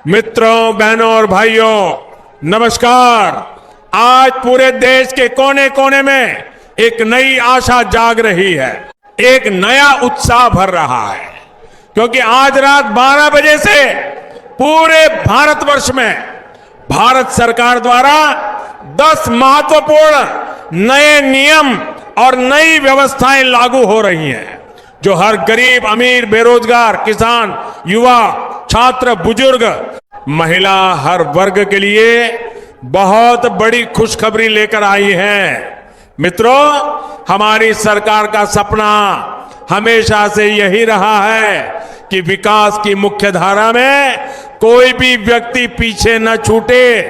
मित्रों, बहनों और भाइयों, नमस्कार। आज पूरे देश के कोने कोने में एक नई आशा जाग रही है, एक नया उत्साह भर रहा है, क्योंकि आज रात 12 बजे से पूरे भारतवर्ष में भारत सरकार द्वारा 10 महत्वपूर्ण नए नियम और नई व्यवस्थाएं लागू हो रही हैं, जो हर गरीब, अमीर, बेरोजगार, किसान, युवा, छात्र, बुजुर्ग, महिला, हर वर्ग के लिए बहुत बड़ी खुशखबरी लेकर आई है। मित्रों, हमारी सरकार का सपना हमेशा से यही रहा है कि विकास की मुख्य धारा में कोई भी व्यक्ति पीछे न छूटे,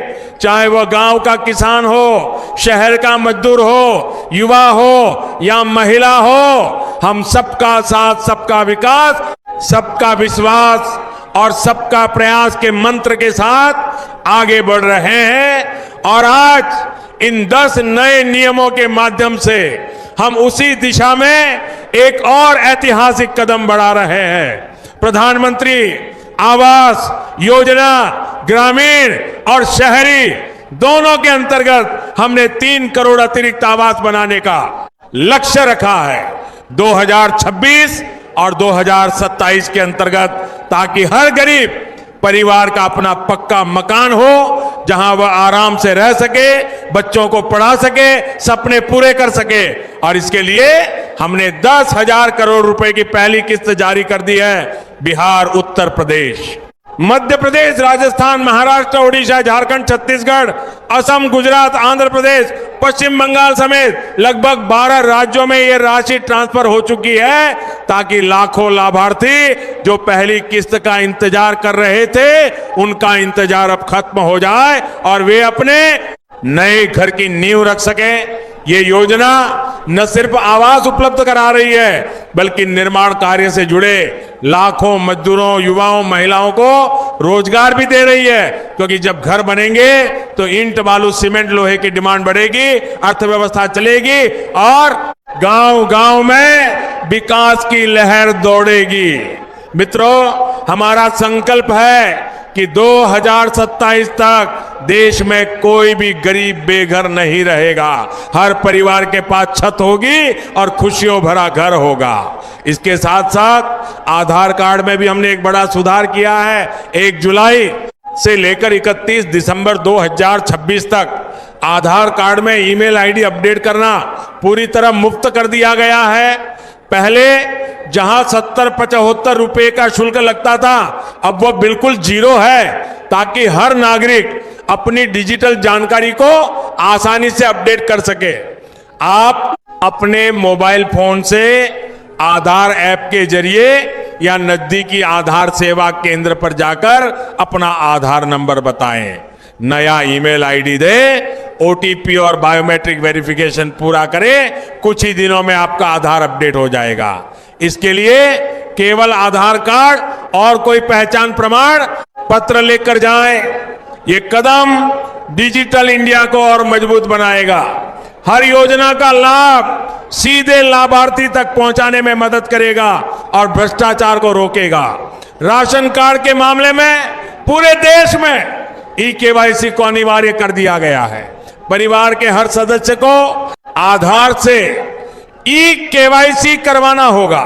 चाहे वह गांव का किसान हो, शहर का मजदूर हो, युवा हो या महिला हो। हम सबका साथ, सबका विकास, सबका विश्वास और सबका प्रयास के मंत्र के साथ आगे बढ़ रहे हैं। और आज इन 10 नए नियमों के माध्यम से हम उसी दिशा में एक और ऐतिहासिक कदम बढ़ा रहे हैं। प्रधानमंत्री आवास योजना ग्रामीण और शहरी दोनों के अंतर्गत हमने 3 करोड़ अतिरिक्त आवास बनाने का लक्ष्य रखा है 2026 और 2027 के अंतर्गत, ताकि हर गरीब परिवार का अपना पक्का मकान हो, जहां वह आराम से रह सके, बच्चों को पढ़ा सके, सपने पूरे कर सके। और इसके लिए हमने 10,000 करोड़ रुपए की पहली किस्त जारी कर दी है। बिहार, उत्तर प्रदेश, मध्य प्रदेश, राजस्थान, महाराष्ट्र, ओडिशा, झारखंड, छत्तीसगढ़, असम, गुजरात, आंध्र प्रदेश, पश्चिम बंगाल समेत लगभग 12 राज्यों में ये राशि ट्रांसफर हो चुकी है, ताकि लाखों लाभार्थी जो पहली किस्त का इंतजार कर रहे थे, उनका इंतजार अब खत्म हो जाए और वे अपने नए घर की नींव रख सकें। ये योजना न सिर्फ आवास उपलब्ध करा रही है, बल्कि निर्माण कार्य से जुड़े लाखों मजदूरों, युवाओं, महिलाओं को रोजगार भी दे रही है, क्योंकि जब घर बनेंगे तो ईंट, बालू, सीमेंट, लोहे की डिमांड बढ़ेगी, अर्थव्यवस्था चलेगी और गांव-गांव में विकास की लहर दौड़ेगी। मित्रों, हमारा संकल्प है कि 2027 तक देश में कोई भी गरीब बेघर नहीं रहेगा। हर परिवार के पास छत होगी और खुशियों भरा घर होगा। इसके साथ साथ आधार कार्ड में भी हमने एक बड़ा सुधार किया है। 1 जुलाई से लेकर 31 दिसंबर 2026 तक आधार कार्ड में ईमेल आईडी अपडेट करना पूरी तरह मुफ्त कर दिया गया है। पहले जहां 70-75 रुपए का शुल्क लगता था, अब वो बिल्कुल 0 है, ताकि हर नागरिक अपनी डिजिटल जानकारी को आसानी से अपडेट कर सके। आप अपने मोबाइल फोन से आधार ऐप के जरिए या नजदीकी आधार सेवा केंद्र पर जाकर अपना आधार नंबर बताएं, नया ईमेल आईडी दें, ओटीपी और बायोमेट्रिक वेरिफिकेशन पूरा करें। कुछ ही दिनों में आपका आधार अपडेट हो जाएगा। इसके लिए केवल आधार कार्ड और कोई पहचान प्रमाण पत्र लेकर जाएं। ये कदम डिजिटल इंडिया को और मजबूत बनाएगा, हर योजना का लाभ सीधे लाभार्थी तक पहुंचाने में मदद करेगा और भ्रष्टाचार को रोकेगा। राशन कार्ड के मामले में पूरे देश में ई-केवाईसी को अनिवार्य कर दिया गया है। परिवार के हर सदस्य को आधार से ई-केवाईसी करवाना होगा।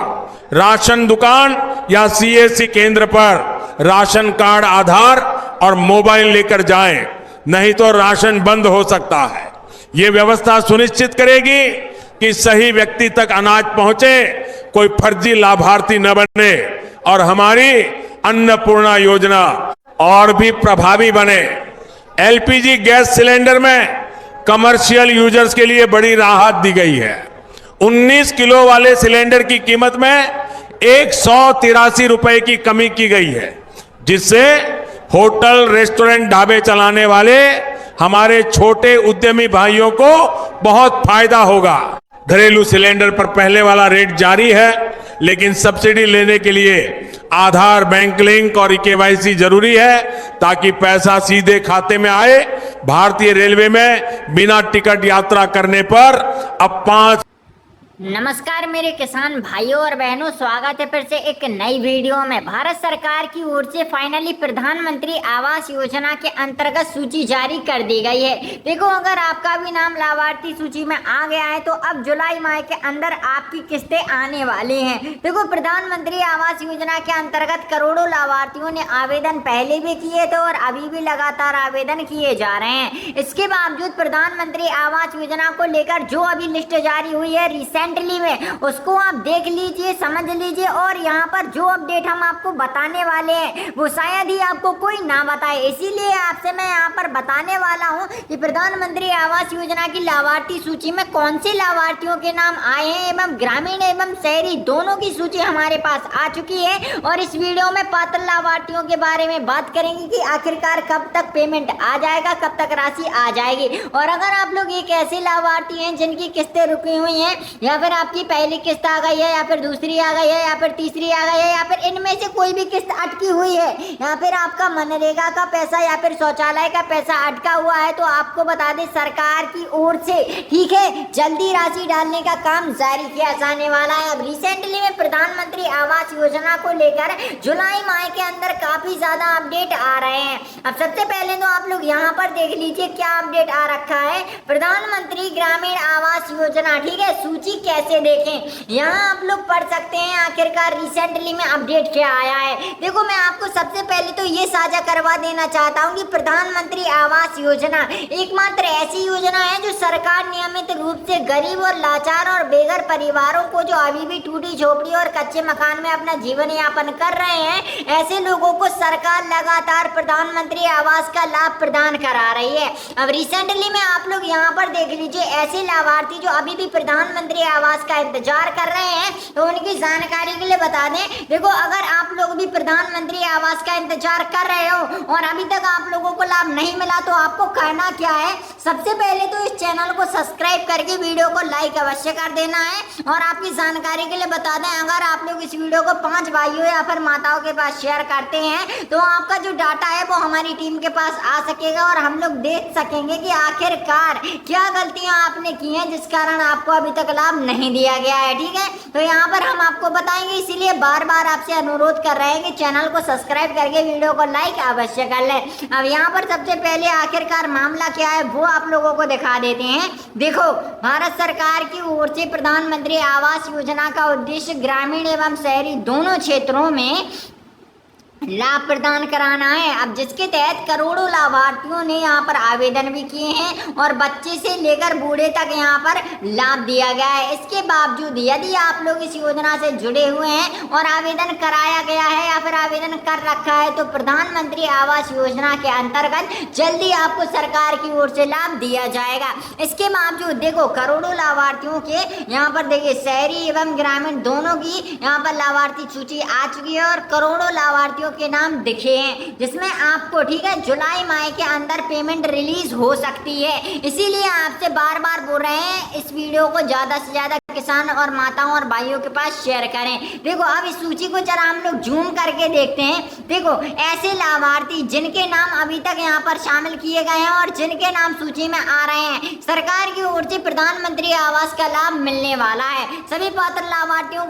राशन दुकान या सीएससी केंद्र पर राशन कार्ड, आधार और मोबाइल लेकर जाएं, नहीं तो राशन बंद हो सकता है। ये व्यवस्था सुनिश्चित करेगी कि सही व्यक्ति तक अनाज पहुंचे, कोई फर्जी लाभार्थी न बने और हमारी अन्नपूर्णा योजना और भी प्रभावी बने। एलपीजी गैस सिलेंडर में कमर्शियल यूजर्स के लिए बड़ी राहत दी गई है। 19 किलो वाले सिलेंडर की कीमत में 183 रुपए की कमी की गई है, जिससे होटल, रेस्टोरेंट, ढाबे चलाने वाले हमारे छोटे उद्यमी भाइयों को बहुत फायदा होगा। घरेलू सिलेंडर पर पहले वाला रेट जारी है, लेकिन सब्सिडी लेने के लिए आधार, बैंक लिंक और ई-केवाईसी जरूरी है, ताकि पैसा सीधे खाते में आए। भारतीय रेलवे में बिना टिकट यात्रा करने पर अब 5 नमस्कार मेरे किसान भाइयों और बहनों, स्वागत है फिर से एक नई वीडियो में। भारत सरकार की ओर से फाइनली प्रधानमंत्री आवास योजना के अंतर्गत सूची जारी कर दी गई है। देखो, अगर आपका भी नाम लाभार्थी सूची में आ गया है तो अब जुलाई माह के अंदर आपकी किस्तें आने वाली हैं। देखो, प्रधानमंत्री आवास योजना के अंतर्गत करोड़ों लाभार्थियों ने आवेदन पहले भी किए थे और अभी भी लगातार आवेदन किए जा रहे हैं। इसके बावजूद प्रधानमंत्री आवास योजना को लेकर जो अभी लिस्ट जारी हुई है रिसेंटली में, उसको आप देख लीजिए, समझ लीजिए। और यहाँ पर जो अपडेट हम आपको बताने वाले हैं वो शायद ही आपको कोई ना बताए, इसीलिए आपसे मैं यहाँ पर बताने वाला हूँ कि प्रधानमंत्री आवास योजना की लाभार्थी सूची में कौन से लाभार्थियों के नाम आए हैं एवं ग्रामीण एवं शहरी दोनों की सूची हमारे पास आ चुकी है। और इस वीडियो में पात्र लाभार्थियों के बारे में बात करेंगे कि आखिरकार कब तक पेमेंट आ जाएगा, कब तक राशि आ जाएगी। और अगर आप लोग एक ऐसे लाभार्थी हैं जिनकी किस्तें रुकी हुई हैं, या फिर आपकी पहली किस्त आ गई है, या फिर दूसरी आ गई है, या फिर तीसरी आ गई है, या फिर इनमें से कोई भी किस्त अटकी हुई है, या फिर आपका मनरेगा का पैसा या फिर शौचालय का पैसा अटका हुआ है, तो आपको बता दें सरकार की ओर से, ठीक है, जल्दी राशि डालने का काम जारी किया जाने वाला है। अब रिसेंटली में प्रधानमंत्री आवास योजना को लेकर जुलाई माह के अंदर काफी ज्यादा अपडेट आ रहे हैं। अब सबसे पहले तो आप लोग यहाँ पर देख लीजिए क्या अपडेट आ रखा है। प्रधानमंत्री ग्रामीण आवास योजना, ठीक है, सूची कैसे देखें, यहाँ आप लोग पढ़ सकते हैं आखिरकार रिसेंटली में अपडेट क्या आया है। देखो, मैं आपको सबसे पहले तो ये साझा करवा देना चाहता हूँ कि प्रधानमंत्री आवास योजना एकमात्र ऐसी योजना है जो सरकार नियमित रूप से गरीब और लाचार और बेघर परिवारों को, जो अभी भी टूटी झोपड़ी और कच्चे मकान में अपना जीवन यापन कर रहे हैं, ऐसे लोगों को सरकार लगातार प्रधानमंत्री आवास का लाभ प्रदान करा रही है। अब रिसेंटली में आप लोग यहाँ पर देख लीजिए ऐसे लाभार्थी जो अभी भी प्रधानमंत्री आवास का इंतजार कर रहे हैं, तो उनकी जानकारी के लिए बता दें। देखो, अगर आप लोग भी प्रधानमंत्री आवास का इंतजार कर रहे हो और अभी तक आप लोगों को लाभ नहीं मिला, तो आपको करना क्या है, सबसे पहले तो इस चैनल को सब्सक्राइब करके वीडियो को लाइक अवश्य कर देना है। और आपकी जानकारी के लिए बता दें, अगर आप लोग इस वीडियो को 5 भाइयों या फिर माताओं के पास शेयर करते हैं तो आपका जो डाटा है वो हमारी टीम के पास आ सकेगा और हम लोग देख सकेंगे कि आखिरकार क्या गलतियां आपने की हैं जिस कारण आपको अभी तक लाभ नहीं दिया गया है। ठीक है, तो यहाँ पर हम आपको बताएंगे, इसीलिए बार बार आपसे अनुरोध कर रहे हैं कि चैनल को सब्सक्राइब करके वीडियो को लाइक अवश्य कर लें। अब यहाँ पर सबसे पहले आखिरकार मामला क्या है वो आप लोगों को दिखा देते हैं। देखो, भारत सरकार की ओर से प्रधानमंत्री आवास योजना का उद्देश्य ग्रामीण एवं शहरी दोनों क्षेत्रों में लाभ प्रदान कराना है। अब जिसके तहत करोड़ों लाभार्थियों ने यहाँ पर आवेदन भी किए हैं और बच्चे से लेकर बूढ़े तक यहाँ पर लाभ दिया गया है। इसके बावजूद यदि आप लोग इस योजना से जुड़े हुए हैं और आवेदन कराया गया है या फिर आवेदन कर रखा है, तो प्रधानमंत्री आवास योजना के अंतर्गत जल्दी आपको सरकार की ओर से लाभ दिया जाएगा। इसके बावजूद देखो, करोड़ों लाभार्थियों के यहाँ पर देखिए शहरी एवं ग्रामीण दोनों की यहाँ पर लाभार्थी सूची आ चुकी है और करोड़ों लाभार्थियों के नाम दिखे हैं, जिसमें आपको, ठीक है, जुलाई माह के अंदर पेमेंट रिलीज हो सकती है। इसीलिए आपसे बार बार बोल रहे हैं इस वीडियो को ज्यादा से ज्यादा किसान और माताओं और भाइयों के पास शेयर करें। देखो, अब इस सूची को जरा हम लोग जूम करके देखते हैं। देखो, ऐसे लाभार्थी जिनके नाम अभी तक यहाँ पर शामिल किए गए हैं और जिनके नाम सूची में आ रहे हैं, सरकार की ओर से प्रधानमंत्री आवास का लाभ मिलने वाला है। सभी पात्र लाभार्थियों को